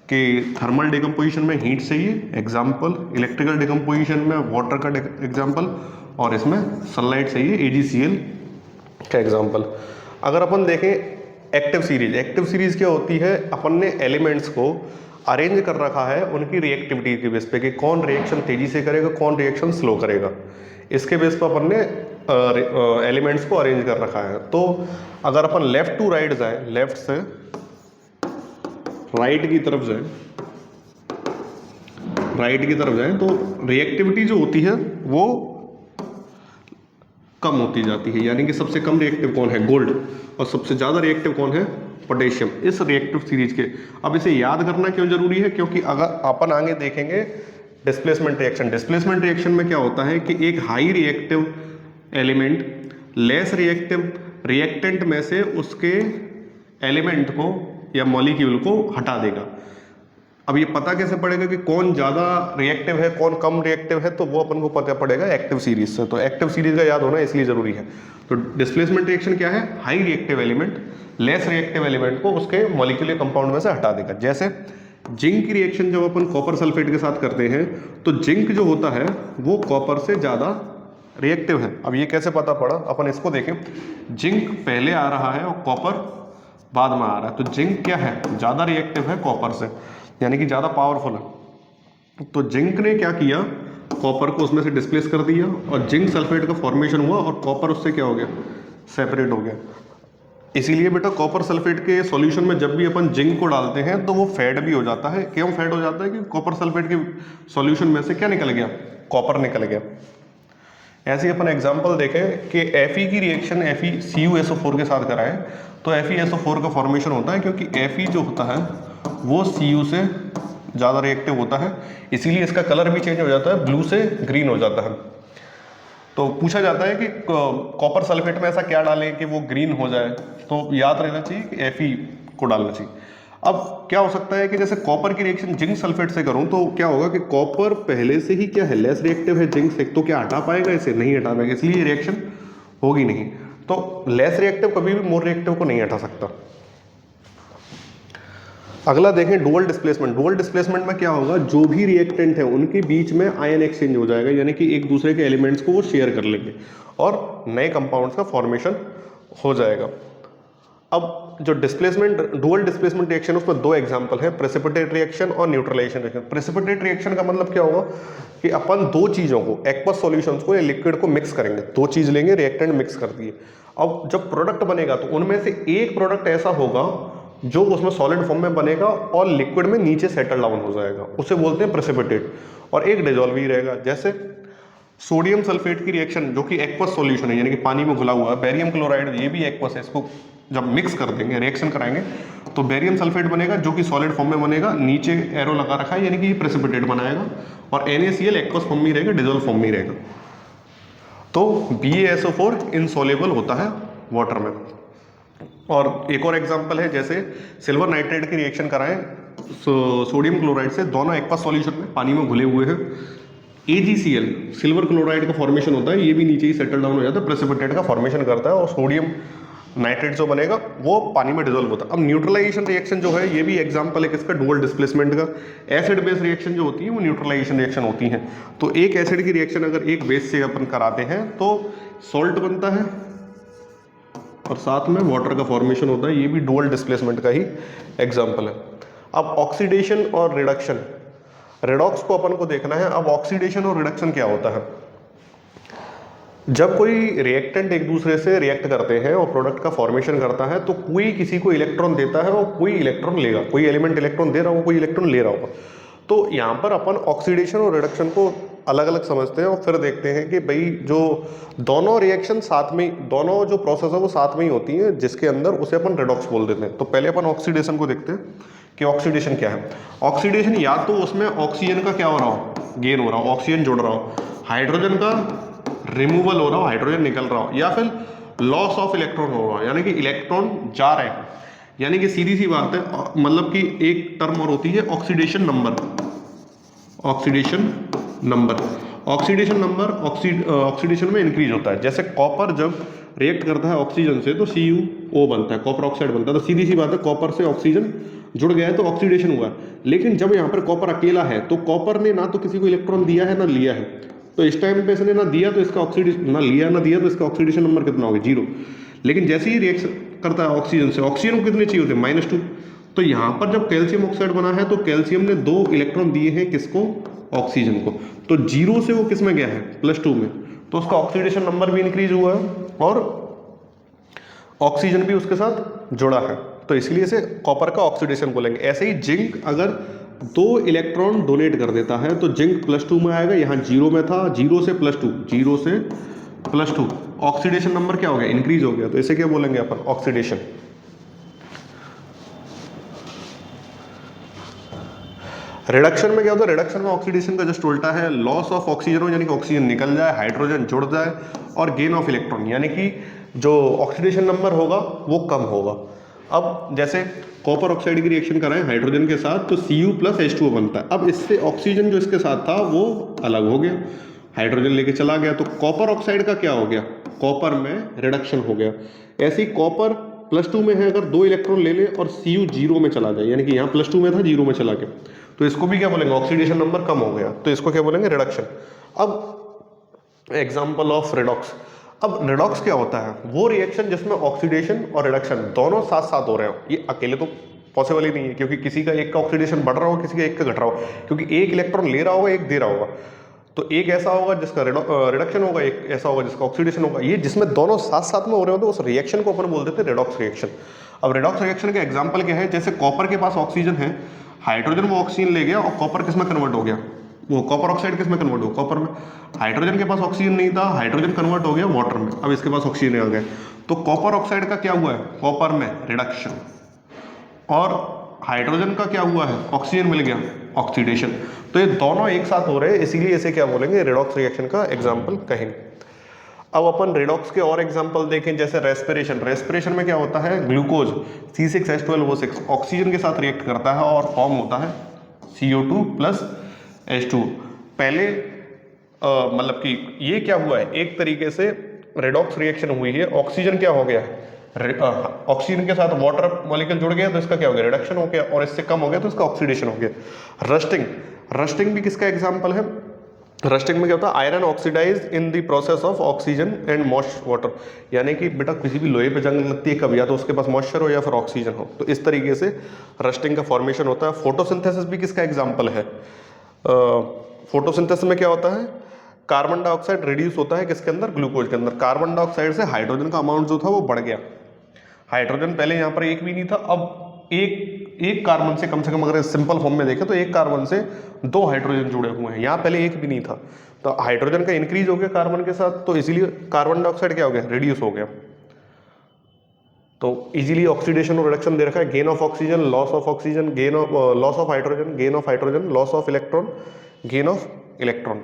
कि थर्मल डिकम्पोजिशन में हीट चाहिए एग्जाम्पल, इलेक्ट्रिकल डिकम्पोजिशन में वाटर का एग्जाम्पल, और इसमें सनलाइट चाहिए AgCl का एग्जाम्पल। अगर अपन देखें एक्टिव सीरीज क्या होती है, अपन ने एलिमेंट्स को अरेंज कर रखा है उनकी रिएक्टिविटी के बेस पे कि कौन रिएक्शन तेजी से करेगा, कौन रिएक्शन स्लो करेगा, इसके बेस पर अपन ने एलिमेंट्स को अरेंज कर रखा है। तो अगर अपन लेफ्ट टू राइट जाए, लेफ्ट से राइट की तरफ जाए तो रिएक्टिविटी जो होती है वो कम होती जाती है, यानी कि सबसे कम रिएक्टिव कौन है, गोल्ड, और सबसे ज़्यादा रिएक्टिव कौन है, पोटेशियम, इस रिएक्टिव सीरीज के। अब इसे याद करना क्यों जरूरी है, क्योंकि अगर अपन आगे देखेंगे डिस्प्लेसमेंट रिएक्शन में क्या होता है कि एक high reactive element less reactive reactant में से उसके एलिमेंट को या मॉलिक्यूल को हटा देगा। अब ये पता कैसे पड़ेगा कि कौन ज़्यादा रिएक्टिव है कौन कम रिएक्टिव है, तो वो अपन को पता पड़ेगा एक्टिव सीरीज से। तो एक्टिव सीरीज का याद होना इसलिए जरूरी है। तो डिस्प्लेसमेंट रिएक्शन क्या है, high reactive element less reactive element को उसके मॉलिक्यूलर कंपाउंड में से हटा देगा। जैसे जिंक की रिएक्शन जब अपन कॉपर सल्फेट के साथ करते हैं तो जिंक जो होता है वो कॉपर से ज़्यादा रिएक्टिव है। अब ये कैसे पता पड़ा, अपन इसको देखें, जिंक पहले आ रहा है और कॉपर बाद में आ रहा है, तो जिंक क्या है, ज़्यादा रिएक्टिव है कॉपर से, यानी कि ज़्यादा पावरफुल है। तो जिंक ने क्या किया, कॉपर को उसमें से डिस्प्लेस कर दिया और जिंक सल्फेट का फॉर्मेशन हुआ और कॉपर उससे क्या हो गया, सेपरेट हो गया। इसीलिए बेटा कॉपर सल्फेट के सॉल्यूशन में जब भी अपन जिंक को डालते हैं तो वो फेड भी हो जाता है। क्यों फेड हो जाता है कि कॉपर सल्फेट के सॉल्यूशन में से क्या निकल गया, कॉपर निकल गया। ऐसे ही अपन एग्जांपल देखें कि Fe की रिएक्शन FeCuSO4 के साथ कराएं तो FeSO4 का फॉर्मेशन होता है, क्योंकि Fe जो होता है वो Cu से ज़्यादा रिएक्टिव होता है, इसीलिए इसका कलर भी चेंज हो जाता है, ब्लू से ग्रीन हो जाता है। तो पूछा जाता है कि कॉपर सल्फेट में ऐसा क्या डालें कि वो ग्रीन हो जाए, तो याद रहना चाहिए कि Fe को डालना चाहिए। अब क्या हो सकता है कि जैसे कॉपर की रिएक्शन जिंक सल्फेट से करूं तो क्या होगा कि कॉपर पहले से ही क्या है, लेस रिएक्टिव है जिंक से, तो क्या हटा पाएगा इसे, नहीं हटा पाएगा, इसलिए ये रिएक्शन होगी नहीं। तो लेस रिएक्टिव कभी भी मोर रिएक्टिव को नहीं हटा सकता। अगला देखें डुअल डिस्प्लेसमेंट। डुअल डिस्प्लेसमेंट में क्या होगा, जो भी रिएक्टेंट है उनके बीच में आयन एक्सचेंज हो जाएगा, यानी कि एक दूसरे के एलिमेंट्स को वो शेयर कर लेंगे और नए कंपाउंड्स का फॉर्मेशन हो जाएगा। अब जो डिस्प्लेसमेंट, डुअल डिस्प्लेसमेंट रिएक्शन, उसमें दो एग्जांपल है, प्रेसिपिटेट रिएक्शन और न्यूट्रलाइजेशन रिएक्शन। प्रेसिपिटेट रिएक्शन का मतलब क्या होगा कि अपन दो चीज़ों को, एक्वस सॉल्यूशंस को या लिक्विड को मिक्स करेंगे, दो चीज़ लेंगे, रिएक्टेंट मिक्स कर दिए। अब जब प्रोडक्ट बनेगा तो उनमें से एक प्रोडक्ट ऐसा होगा जो उसमें सॉलिड फॉर्म में बनेगा और लिक्विड में नीचे सेटल डाउन हो जाएगा, उसे बोलते हैं प्रेसिपिटेट, और एक डिजॉल्व ही रहेगा। जैसे सोडियम सल्फेट की रिएक्शन जो कि एक्वस सॉल्यूशन है, यानी कि पानी में घुला हुआ है, बेरियम क्लोराइड ये भी एक्वस है, इसको जब मिक्स कर देंगे, रिएक्शन कराएंगे तो बेरियम सल्फेट बनेगा जो कि सॉलिड फॉर्म में बनेगा, नीचे एरो लगा रखा है यानी कि ये प्रेसिपिटेट बनाएगा, और NaCl एक्वस फॉर्म में रहेगा, डिजॉल्व फॉर्म में रहेगा। तो BaSO4 इनसॉल्युबल होता है वाटर में। और एक और एग्जांपल है, जैसे सिल्वर नाइट्रेट की रिएक्शन कराएं सोडियम क्लोराइड से, दोनों एक्वस सॉल्यूशन में पानी में घुले हुए हैं, AgCl सिल्वर क्लोराइड का फॉर्मेशन होता है, ये भी नीचे ही सेटल डाउन हो जाता है, प्रेसिपिटेट का फॉर्मेशन करता है, और सोडियम नाइट्रेट जो बनेगा वो पानी में डिजोल्व होता है। अब न्यूट्रलाइजेशन रिएक्शन जो है ये भी एग्जांपल है किसका, डुअल डिस्प्लेसमेंट का। एसिड बेस रिएक्शन जो होती है वो न्यूट्रलाइजेशन रिएक्शन होती है। तो एक एसिड की रिएक्शन अगर एक बेस से अपन कराते हैं तो सॉल्ट बनता है और साथ में वाटर का फॉर्मेशन होता है, ये भी डुअल डिस्प्लेसमेंट का ही एग्जाम्पल है। अब ऑक्सीडेशन और रिडक्शन, रेडॉक्स को अपन को देखना है। अब ऑक्सीडेशन और रिडक्शन क्या होता है, जब कोई रिएक्टेंट एक दूसरे से रिएक्ट करते हैं और प्रोडक्ट का फॉर्मेशन करता है तो कोई किसी को इलेक्ट्रॉन देता है और कोई इलेक्ट्रॉन लेगा, कोई एलिमेंट इलेक्ट्रॉन दे रहा होगा, कोई इलेक्ट्रॉन ले रहा होगा। तो यहाँ पर अपन ऑक्सीडेशन और रिडक्शन को अलग अलग समझते हैं और फिर देखते हैं कि भाई जो दोनों रिएक्शन साथ में, दोनों जो प्रोसेस है वो साथ में ही होती हैं, जिसके अंदर उसे अपन रेडॉक्स बोल देते हैं। तो पहले अपन ऑक्सीडेशन को देखते हैं कि ऑक्सीडेशन क्या है। ऑक्सीडेशन या तो उसमें ऑक्सीजन का क्या हो रहा हो, गेन हो रहा हो, ऑक्सीजन जुड़ रहा हो, हाइड्रोजन का रिमूवल हो रहा हो, हाइड्रोजन निकल रहा हो, या फिर लॉस ऑफ इलेक्ट्रॉन हो रहा हो, यानी कि इलेक्ट्रॉन जा रहे हैं। यानी कि सीधी सी बात है, मतलब कि एक टर्म और होती है oxidation number. Oxidation number, oxidation number oxidation में इंक्रीज होता है। जैसे कॉपर जब रिएक्ट करता है ऑक्सीजन से तो CuO बनता है, कॉपर ऑक्साइड बनता है। तो सीधी सी बात है, कॉपर से ऑक्सीजन जुड़ गया है तो ऑक्सीडेशन हुआ। लेकिन जब यहाँ पर कॉपर अकेला है तो कॉपर ने ना तो किसी को इलेक्ट्रॉन दिया है ना लिया है, तो इस टाइम पे इसने ना दिया तो इसका ऑक्सीडेशन, ना लिया ना दिया तो इसका ऑक्सीडेशन नंबर कितना होगा, 0। लेकिन जैसे ही रिएक्शन करता है ऑक्सीजन से, ऑक्सीजन को कितने चाहिए होते हैं, -2। तो यहाँ पर जब कैल्शियम ऑक्साइड बना है तो कैल्शियम ने 2 इलेक्ट्रॉन दिए हैं किसको, ऑक्सीजन को। तो 0 से वो किस में गया है, +2 में, तो उसका ऑक्सीडेशन नंबर भी इंक्रीज हुआ है और ऑक्सीजन भी उसके साथ जुड़ा है। तो इसलिए इसे कॉपर का ऑक्सीडेशन बोलेंगे। ऐसे ही जिंक अगर 2 इलेक्ट्रॉन डोनेट कर देता है तो जिंक +2 में आएगा, यहाँ 0 में था, 0 से +2, 0 से +2, ऑक्सीडेशन नंबर क्या हो गया, इंक्रीज हो गया। तो इसे क्या बोलेंगे अपन, ऑक्सीडेशन। रिडक्शन में क्या होता है, रिडक्शन में ऑक्सीडेशन का जस्ट उल्टा है, लॉस ऑफ ऑक्सीजन हो यानी कि ऑक्सीजन निकल जाए, हाइड्रोजन जुड़ जाए, और गेन ऑफ इलेक्ट्रॉन यानी कि जो ऑक्सीडेशन नंबर होगा वो कम होगा। अब जैसे कॉपर ऑक्साइड की रिएक्शन कर रहे हैं हाइड्रोजन के साथ तो Cu + H2O बनता है। अब इससे ऑक्सीजन जो इसके साथ था वो अलग हो गया, हाइड्रोजन लेके चला गया, तो कॉपर ऑक्साइड का क्या हो गया, कॉपर में रिडक्शन हो गया। ऐसे ही कॉपर +2 में है, अगर 2 इलेक्ट्रॉन ले ले और Cu 0 में चला जाए, यानी कि यहाँ +2 में था 0 में चला गया, तो इसको भी क्या बोलेंगे, ऑक्सीडेशन नंबर कम हो गया, तो इसको क्या बोलेंगे, रिडक्शन। अब एग्जाम्पल ऑफ रिडॉक्स। अब रिडॉक्स क्या होता है, वो रिएक्शन जिसमें ऑक्सीडेशन और रिडक्शन दोनों साथ साथ हो रहे हो। ये अकेले तो पॉसिबल ही नहीं है, क्योंकि किसी का एक का ऑक्सीडेशन बढ़ रहा होगा, किसी का एक का घट रहा होगा, क्योंकि एक इलेक्ट्रॉन ले रहा होगा, एक दे रहा होगा। तो एक ऐसा होगा जिसका रिडक्शन होगा, एक ऐसा होगा जिसका ऑक्सीडेशन होगा। ये जिसमें दोनों साथ साथ में हो रहे होते हैं उस रिएक्शन को अपन बोल देते हैं रिडॉक्स रिएक्शन। अब रिडॉक्स रिएक्शन का एग्जाम्पल क्या है, जैसे कॉपर के पास ऑक्सीजन है, हाइड्रोजन वो ऑक्सीजन ले गया और कॉपर किस में कन्वर्ट हो गया, वो कॉपर ऑक्साइड किस में कन्वर्ट हो, कॉपर में। हाइड्रोजन के पास ऑक्सीजन नहीं था, हाइड्रोजन कन्वर्ट हो गया वाटर में, अब इसके पास ऑक्सीजन आ गया, तो कॉपर ऑक्साइड का क्या हुआ है, कॉपर में रिडक्शन, और हाइड्रोजन का क्या हुआ है, ऑक्सीजन मिल गया, ऑक्सीडेशन। तो ये दोनों एक साथ हो रहे हैं, इसीलिए इसे क्या बोलेंगे, रिडॉक्स रिएक्शन का एग्जाम्पल कहेंगे। अब अपन रिडॉक्स के और एग्जांपल देखें, जैसे रेस्पिरेशन। रेस्पिरेशन में क्या होता है, ग्लूकोज C6H12O6 ऑक्सीजन के साथ रिएक्ट करता है और फॉर्म होता है CO2 + H2। पहले मतलब कि ये क्या हुआ है, एक तरीके से रिडॉक्स रिएक्शन हुई है, ऑक्सीजन क्या हो गया, ऑक्सीजन के साथ वाटर मॉलिक्यूल जुड़ गया तो इसका क्या हो गया, रिडक्शन हो गया, और इससे कम हो गया तो इसका ऑक्सीडेशन हो गया। रस्टिंग, रस्टिंग भी किसका एग्जाम्पल है, रस्टिंग में क्या होता है, iron oxidise in the process of oxygen and moist water, यानी कि बेटा किसी भी लोहे पे जंग लगती है कभी, या तो उसके पास मॉइस्चर हो या फिर ऑक्सीजन हो, तो इस तरीके से रस्टिंग का फॉर्मेशन होता है। फोटोसिंथेसिस भी किसका एग्जाम्पल है, फोटोसिंथेसिस में क्या होता है, कार्बन डाइऑक्साइड रिड्यूस होता है किसके अंदर, ग्लूकोज के अंदर। कार्बन डाइऑक्साइड से हाइड्रोजन का अमाउंट जो था वो बढ़ गया, हाइड्रोजन पहले यहाँ पर एक भी नहीं था, अब एक कार्बन से कम अगर सिंपल फॉर्म में देखें तो एक कार्बन से 2 हाइड्रोजन जुड़े हुए हैं, यहाँ पहले एक भी नहीं था, तो हाइड्रोजन का इंक्रीज हो गया कार्बन के साथ, तो इसीलिए कार्बन डाइऑक्साइड क्या हो गया, रिड्यूस हो गया। तो इजीली ऑक्सीडेशन और रिडक्शन दे रखा है, gain of oxygen, loss of oxygen, gain of loss of hydrogen, gain of hydrogen, loss of electron, gain of electron.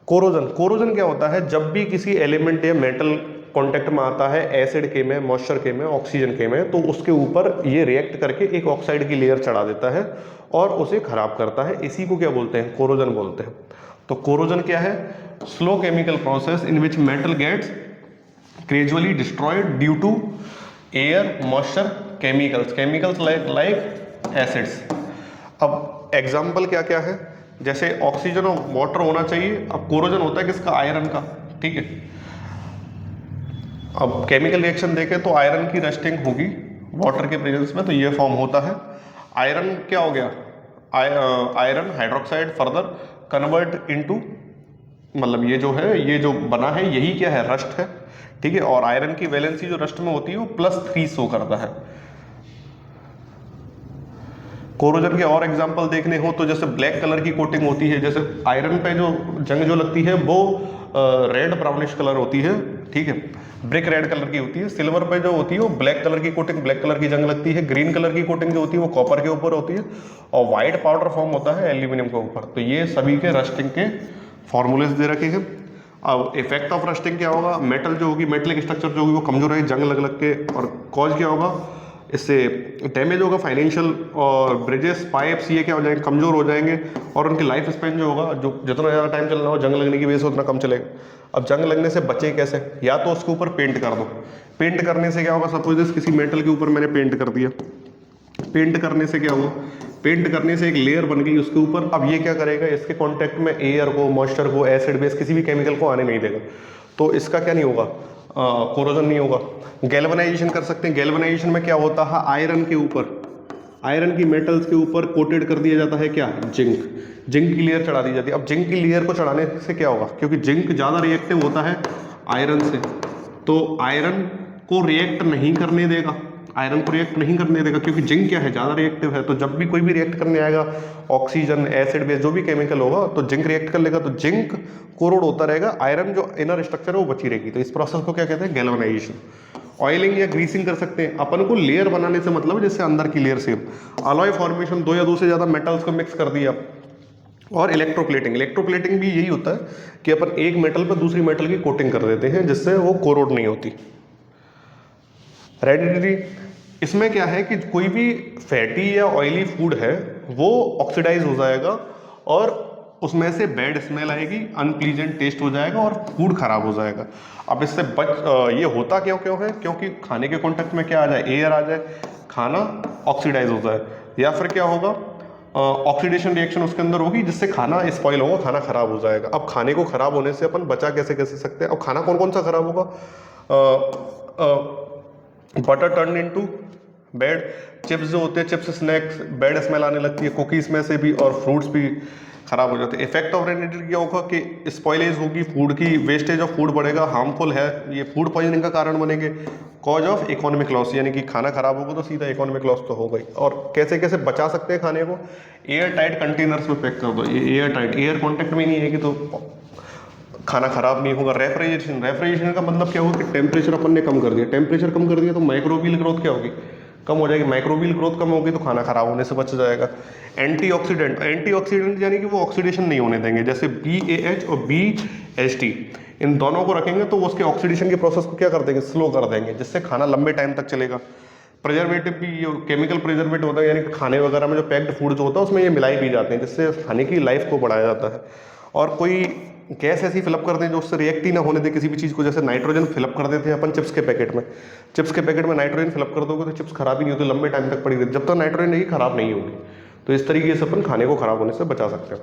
Corrosion, corrosion क्या होता है, जब भी किसी एलिमेंट या मेटल कांटेक्ट में आता है, एसिड के में, मॉइस्चर के में, ऑक्सीजन के में, तो उसके ऊपर ये रिएक्ट करके एक ऑक्साइड की लेयर चढ़ा देता है और उसे खराब करता है, इसी को क्या बोलते हैं, कोरोजन बोलते हैं। तो कोरोजन क्या है, slow chemical process in which metal gets gradually destroyed due to air, moisture, chemicals like acids. अब एग्जाम्पल क्या क्या है, जैसे ऑक्सीजन और वाटर होना चाहिए। अब कोरोजन होता है किसका, आयरन का, ठीक है। अब केमिकल रिएक्शन देखें तो आयरन की रस्टिंग होगी वाटर के प्रेजेंस में, तो ये फॉर्म होता है। आयरन क्या हो गया, iron hydroxide further convert into, मतलब ये जो है, ये जो बना है यही क्या है, रस्ट है, ठीक है। और आयरन की वैलेंसी जो रस्ट में होती है वो +3 शो करता है। कोरोजन के और एग्जांपल देखने हो तो जैसे ब्लैक कलर की कोटिंग होती है, जैसे आयरन पे जो जंग जो लगती है वो रेड ब्राउनिश कलर होती है, ठीक है, ब्रिक रेड कलर की होती है। सिल्वर पे जो होती है वो ब्लैक कलर की कोटिंग, ब्लैक कलर की जंग लगती है। ग्रीन कलर की कोटिंग जो होती है वो कॉपर के ऊपर होती है, और व्हाइट पाउडर फॉर्म होता है एल्यूमिनियम के ऊपर। तो ये सभी के रस्टिंग के फॉर्मूलेस दे रखे हैं। अब इफेक्ट ऑफ रस्टिंग क्या होगा, मेटल जो होगी, मेटलिक स्ट्रक्चर जो होगी वो कमजोर है जंग लग के, और कॉज क्या होगा, इससे डैमेज होगा फाइनेंशियल, और ब्रिजेस, पाइप्स, ये क्या हो जाएंगे, कमजोर हो जाएंगे, और उनकी लाइफ स्पेन जो होगा, जो जितना ज़्यादा टाइम चलना हो जंग लगने की वजह से उतना कम चलेगा। अब जंग लगने से बचे कैसे, या तो उसके ऊपर पेंट कर दो। पेंट करने से क्या होगा, सपोज किसी मेटल के ऊपर मैंने पेंट कर दिया, पेंट करने से क्या हुआ, पेंट करने से एक लेयर बन गई उसके ऊपर। अब ये क्या करेगा, इसके कांटेक्ट में एयर को, मॉइस्चर को, एसिड बेस, किसी भी केमिकल को आने नहीं देगा, तो इसका क्या नहीं होगा, कोरोजन नहीं होगा। गैल्वेनाइजेशन कर सकते हैं। गैल्वेनाइजेशन में क्या होता है, आयरन के ऊपर, आयरन की मेटल्स के ऊपर कोटेड कर दिया जाता है क्या, जिंक, जिंक की लेयर चढ़ा दी जाती है। अब जिंक की लेयर को चढ़ाने से क्या होगा, क्योंकि जिंक ज़्यादा रिएक्टिव होता है आयरन से, तो आयरन को रिएक्ट नहीं करने देगा, आयरन को रिएक्ट नहीं करने देगा, क्योंकि जिंक क्या है, ज़्यादा रिएक्टिव है। तो जब भी कोई भी रिएक्ट करने आएगा, ऑक्सीजन, एसिड बेस, जो भी केमिकल होगा, तो जिंक रिएक्ट कर लेगा, तो जिंक कोरोड होता रहेगा, आयरन जो इनर स्ट्रक्चर है वो बची रहेगी। तो इस प्रोसेस को क्या कहते हैं, गैल्वेनाइजेशन। ऑयलिंग या ग्रीसिंग कर सकते हैं। अपन को लेयर बनाने से मतलब है जैसे अंदर की लेयर से अलॉय फॉर्मेशन, दो या दो से ज़्यादा मेटल्स को मिक्स कर दिया। और इलेक्ट्रोप्लेटिंग, इलेक्ट्रोप्लेटिंग भी यही होता है कि अपन एक मेटल पर दूसरी मेटल की कोटिंग कर देते हैं जिससे वो कोरोड नहीं होती। रेडिडिटी, इसमें क्या है कि कोई भी फैटी या ऑयली फूड है वो ऑक्सीडाइज हो जाएगा और उसमें से बैड स्मेल आएगी, अनप्लीजेंट टेस्ट हो जाएगा और फूड खराब हो जाएगा। अब इससे ये होता क्यों है, क्योंकि खाने के कांटेक्ट में क्या आ जाए, एयर आ जाए, खाना ऑक्सीडाइज हो जाए, या फिर क्या होगा, ऑक्सीडेशन रिएक्शन उसके अंदर होगी जिससे खाना स्पॉइल होगा, खाना खराब हो जाएगा। अब खाने को खराब होने से अपन बचा कैसे सकते हैं। अब खाना कौन कौन सा खराब होगा, butter turn into bad, chips जो होते हैं, चिप्स स्नैक्स, बैड स्मेल आने लगती है कुकीज़ में से भी, और फ्रूट्स भी खराब हो जाते हैं। इफेक्ट ऑफ रेडिडिटी क्या होगा कि स्पॉइलेज होगी फूड की, वेस्टेज ऑफ फूड बढ़ेगा, हार्मफुल है, ये फूड पॉइजनिंग का कारण बनेंगे। कॉज ऑफ इकोनॉमिक लॉस, यानी कि खाना खराब होगा तो सीधा इकोनॉमिक लॉस तो होगा ही। और कैसे कैसे बचा सकते हैं खाने को, एयर टाइट कंटेनर्स में पैक कर दो, ये एयर टाइट, एयर कॉन्टेक्ट में नहीं है कि तो खाना खराब नहीं होगा। रेफ्रिजरेशन, रेफ्रिजरेशन का मतलब क्या होगा कि टेम्परेचर अपन ने कम कर दिया, टेम्परेचर कम कर दिया तो माइक्रोबियल ग्रोथ क्या होगी, कम हो जाएगी, माइक्रोबियल ग्रोथ कम होगी तो खाना खराब होने से बच जाएगा। एंटीऑक्सीडेंट, एंटीऑक्सीडेंट यानी कि वो ऑक्सीडेशन नहीं होने देंगे, जैसे BAH और BHT, इन दोनों को रखेंगे तो वो उसके ऑक्सीडेशन के प्रोसेस को क्या कर देंगे, स्लो कर देंगे, जिससे खाना लंबे टाइम तक चलेगा। प्रिजर्वेटिव भी, ये केमिकल प्रिजर्वेटिव होता है, यानी कि खाने वगैरह में जो पैक्ड फूड जो होता है उसमें ये मिलाई भी जाते हैं जिससे खाने की लाइफ को बढ़ाया जाता है। और कोई गैस ऐसी फिलअप कर दें जो उससे रिएक्ट ही ना होने दे किसी भी चीज़ को, जैसे नाइट्रोजन फिलअप कर देते हैं अपन चिप्स के पैकेट में, चिप्स के पैकेट में नाइट्रोजन फिलअप कर दोगे तो चिप्स खराब ही नहीं होती, लंबे टाइम तक पड़ी रहती, जब तक नाइट्रोजन नहीं खराब नहीं होगी। तो इस तरीके से अपन खाने को खराब होने से बचा सकते हैं।